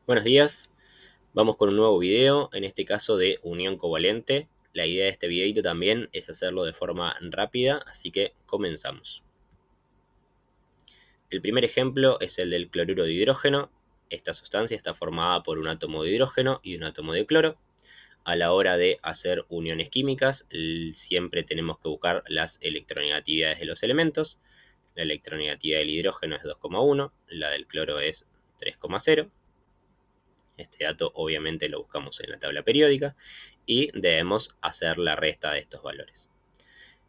Buenos días, vamos con un nuevo video, en este caso de unión covalente. La idea de este videito también es hacerlo de forma rápida, así que comenzamos. El primer ejemplo es el del cloruro de hidrógeno. Esta sustancia está formada por un átomo de hidrógeno y un átomo de cloro. A la hora de hacer uniones químicas, siempre tenemos que buscar las electronegatividades de los elementos. La electronegatividad del hidrógeno es 2,1, la del cloro es 3,0. Este dato obviamente lo buscamos en la tabla periódica y debemos hacer la resta de estos valores.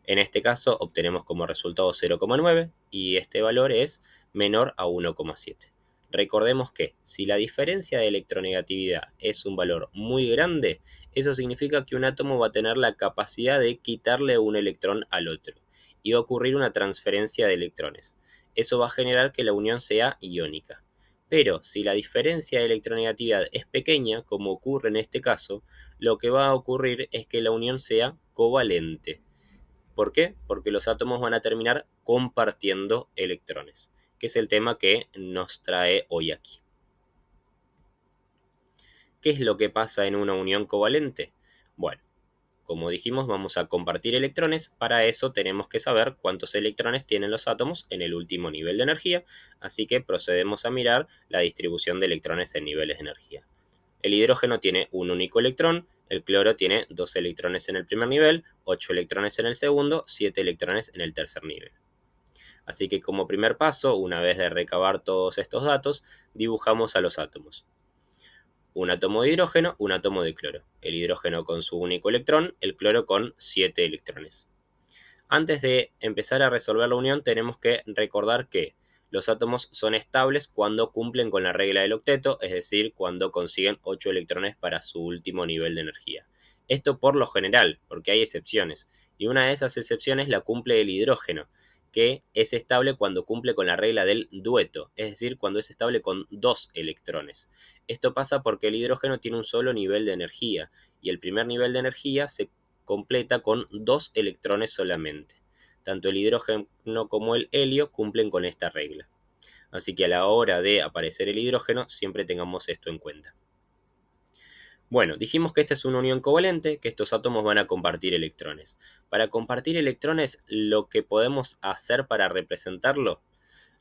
En este caso obtenemos como resultado 0,9 y este valor es menor a 1,7. Recordemos que si la diferencia de electronegatividad es un valor muy grande, eso significa que un átomo va a tener la capacidad de quitarle un electrón al otro y va a ocurrir una transferencia de electrones. Eso va a generar que la unión sea iónica. Pero si la diferencia de electronegatividad es pequeña, como ocurre en este caso, lo que va a ocurrir es que la unión sea covalente. ¿Por qué? Porque los átomos van a terminar compartiendo electrones, que es el tema que nos trae hoy aquí. ¿Qué es lo que pasa en una unión covalente? Bueno, como dijimos, vamos a compartir electrones. Para eso tenemos que saber cuántos electrones tienen los átomos en el último nivel de energía, así que procedemos a mirar la distribución de electrones en niveles de energía. El hidrógeno tiene un único electrón, el cloro tiene 2 electrones en el primer nivel, 8 electrones en el segundo, 7 electrones en el tercer nivel. Así que como primer paso, una vez de recabar todos estos datos, dibujamos a los átomos. Un átomo de hidrógeno, un átomo de cloro. El hidrógeno con su único electrón, el cloro con 7 electrones. Antes de empezar a resolver la unión, tenemos que recordar que los átomos son estables cuando cumplen con la regla del octeto, es decir, cuando consiguen 8 electrones para su último nivel de energía. Esto por lo general, porque hay excepciones, y una de esas excepciones la cumple el hidrógeno, que es estable cuando cumple con la regla del dueto, es decir, cuando es estable con 2 electrones. Esto pasa porque el hidrógeno tiene un solo nivel de energía, y el primer nivel de energía se completa con 2 electrones solamente. Tanto el hidrógeno como el helio cumplen con esta regla. Así que a la hora de aparecer el hidrógeno siempre tengamos esto en cuenta. Bueno, dijimos que esta es una unión covalente, que estos átomos van a compartir electrones. Para compartir electrones, lo que podemos hacer para representarlo,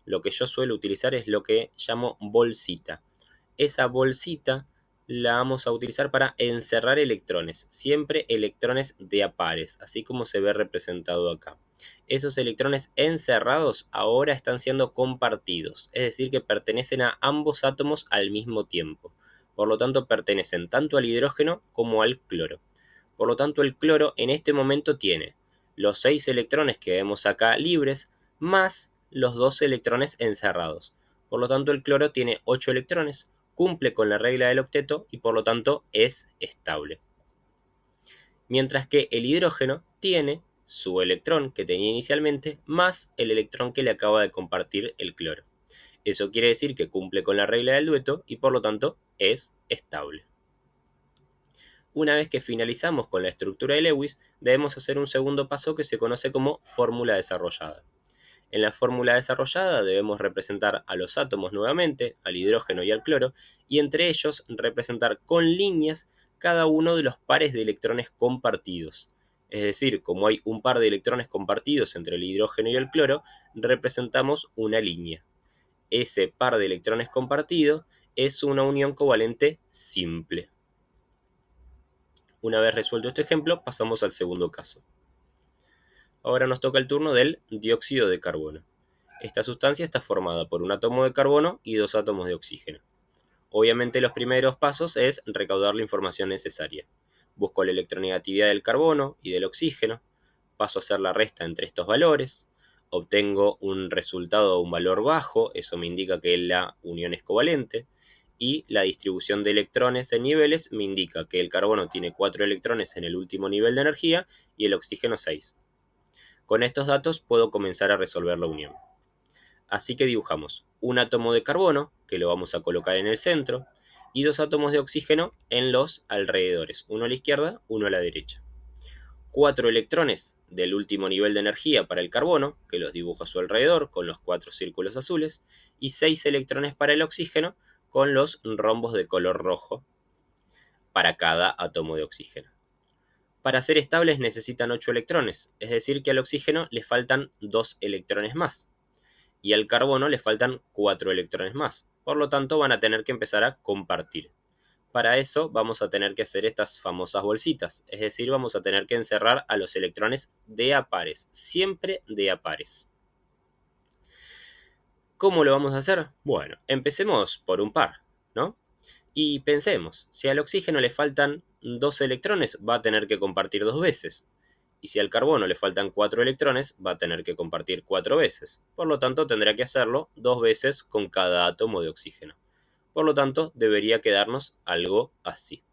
lo que yo suelo utilizar es lo que llamo bolsita. Esa bolsita la vamos a utilizar para encerrar electrones, siempre electrones de a pares, así como se ve representado acá. Esos electrones encerrados ahora están siendo compartidos, es decir, que pertenecen a ambos átomos al mismo tiempo. Por lo tanto, pertenecen tanto al hidrógeno como al cloro. Por lo tanto, el cloro en este momento tiene los 6 electrones que vemos acá libres, más los 2 electrones encerrados. Por lo tanto, el cloro tiene 8 electrones, cumple con la regla del octeto y por lo tanto es estable. Mientras que el hidrógeno tiene su electrón que tenía inicialmente más el electrón que le acaba de compartir el cloro. Eso quiere decir que cumple con la regla del dueto y por lo tanto es estable. Una vez que finalizamos con la estructura de Lewis, debemos hacer un segundo paso que se conoce como fórmula desarrollada. En la fórmula desarrollada debemos representar a los átomos nuevamente, al hidrógeno y al cloro, y entre ellos representar con líneas cada uno de los pares de electrones compartidos. Es decir, como hay un par de electrones compartidos entre el hidrógeno y el cloro, representamos una línea. Ese par de electrones compartido es una unión covalente simple. Una vez resuelto este ejemplo, pasamos al segundo caso. Ahora nos toca el turno del dióxido de carbono. Esta sustancia está formada por un átomo de carbono y 2 átomos de oxígeno. Obviamente los primeros pasos es recaudar la información necesaria. Busco la electronegatividad del carbono y del oxígeno, paso a hacer la resta entre estos valores, obtengo un resultado, un valor bajo, eso me indica que la unión es covalente, y la distribución de electrones en niveles me indica que el carbono tiene 4 electrones en el último nivel de energía y el oxígeno 6. Con estos datos puedo comenzar a resolver la unión. Así que dibujamos un átomo de carbono, que lo vamos a colocar en el centro, y 2 átomos de oxígeno en los alrededores, uno a la izquierda, uno a la derecha. 4 electrones del último nivel de energía para el carbono, que los dibujo a su alrededor con los 4 círculos azules, y 6 electrones para el oxígeno con los rombos de color rojo para cada átomo de oxígeno. Para ser estables necesitan 8 electrones, es decir que al oxígeno le faltan 2 electrones más y al carbono le faltan 4 electrones más. Por lo tanto van a tener que empezar a compartir. Para eso vamos a tener que hacer estas famosas bolsitas, es decir, vamos a tener que encerrar a los electrones de a pares, siempre de a pares. ¿Cómo lo vamos a hacer? Bueno, empecemos por un par, ¿no? Y pensemos, si al oxígeno le faltan 2 electrones, va a tener que compartir 2 veces. Y si al carbono le faltan 4 electrones, va a tener que compartir 4 veces. Por lo tanto, tendrá que hacerlo 2 veces con cada átomo de oxígeno. Por lo tanto, debería quedarnos algo así.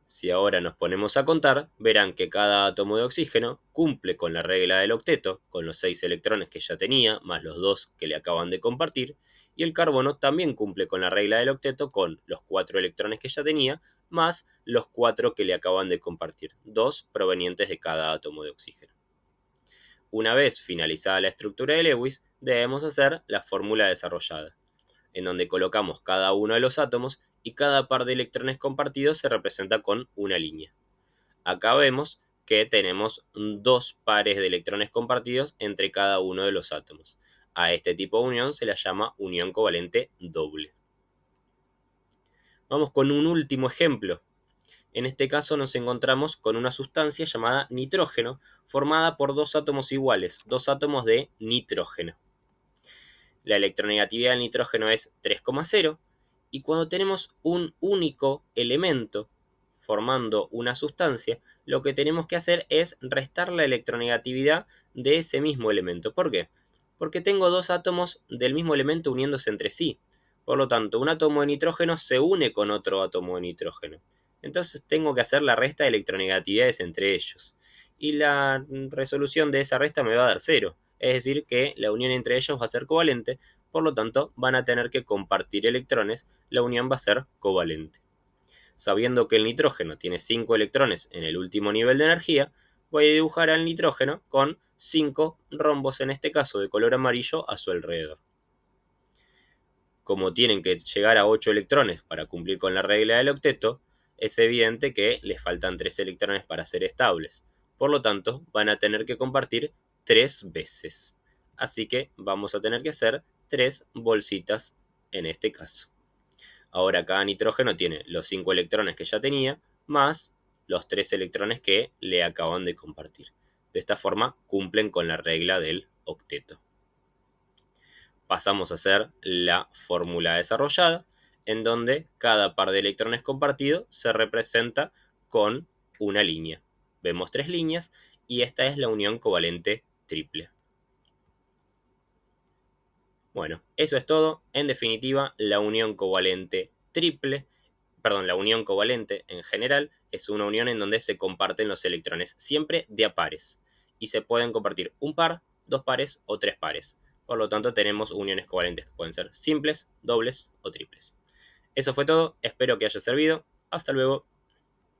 Si ahora nos ponemos a contar, verán que cada átomo de oxígeno cumple con la regla del octeto, con los 6 electrones que ya tenía, más los 2 que le acaban de compartir, y el carbono también cumple con la regla del octeto con los 4 electrones que ya tenía, más los 4 que le acaban de compartir, 2 provenientes de cada átomo de oxígeno. Una vez finalizada la estructura de Lewis, debemos hacer la fórmula desarrollada, en donde colocamos cada uno de los átomos y cada par de electrones compartidos se representa con una línea. Acá vemos que tenemos 2 pares de electrones compartidos entre cada uno de los átomos. A este tipo de unión se la llama unión covalente doble. Vamos con un último ejemplo. En este caso nos encontramos con una sustancia llamada nitrógeno, formada por 2 átomos iguales, 2 átomos de nitrógeno. La electronegatividad del nitrógeno es 3,0 y cuando tenemos un único elemento formando una sustancia, lo que tenemos que hacer es restar la electronegatividad de ese mismo elemento. ¿Por qué? Porque tengo 2 átomos del mismo elemento uniéndose entre sí. Por lo tanto, un átomo de nitrógeno se une con otro átomo de nitrógeno. Entonces tengo que hacer la resta de electronegatividades entre ellos. Y la resolución de esa resta me va a dar 0. Es decir que la unión entre ellos va a ser covalente, por lo tanto van a tener que compartir electrones, la unión va a ser covalente. Sabiendo que el nitrógeno tiene 5 electrones en el último nivel de energía, voy a dibujar al nitrógeno con 5 rombos, en este caso de color amarillo, a su alrededor. Como tienen que llegar a 8 electrones para cumplir con la regla del octeto, es evidente que les faltan 3 electrones para ser estables. Por lo tanto, van a tener que compartir 3 veces. Así que vamos a tener que hacer 3 bolsitas en este caso. Ahora cada nitrógeno tiene los 5 electrones que ya tenía, más los 3 electrones que le acaban de compartir. De esta forma cumplen con la regla del octeto. Pasamos a hacer la fórmula desarrollada, en donde cada par de electrones compartido se representa con una línea. Vemos 3 líneas y esta es la unión covalente triple. Bueno, eso es todo. En definitiva, la unión covalente triple, la unión covalente en general es una unión en donde se comparten los electrones siempre de a pares y se pueden compartir un par, 2 pares o 3 pares. Por lo tanto, tenemos uniones covalentes que pueden ser simples, dobles o triples. Eso fue todo, espero que haya servido. Hasta luego.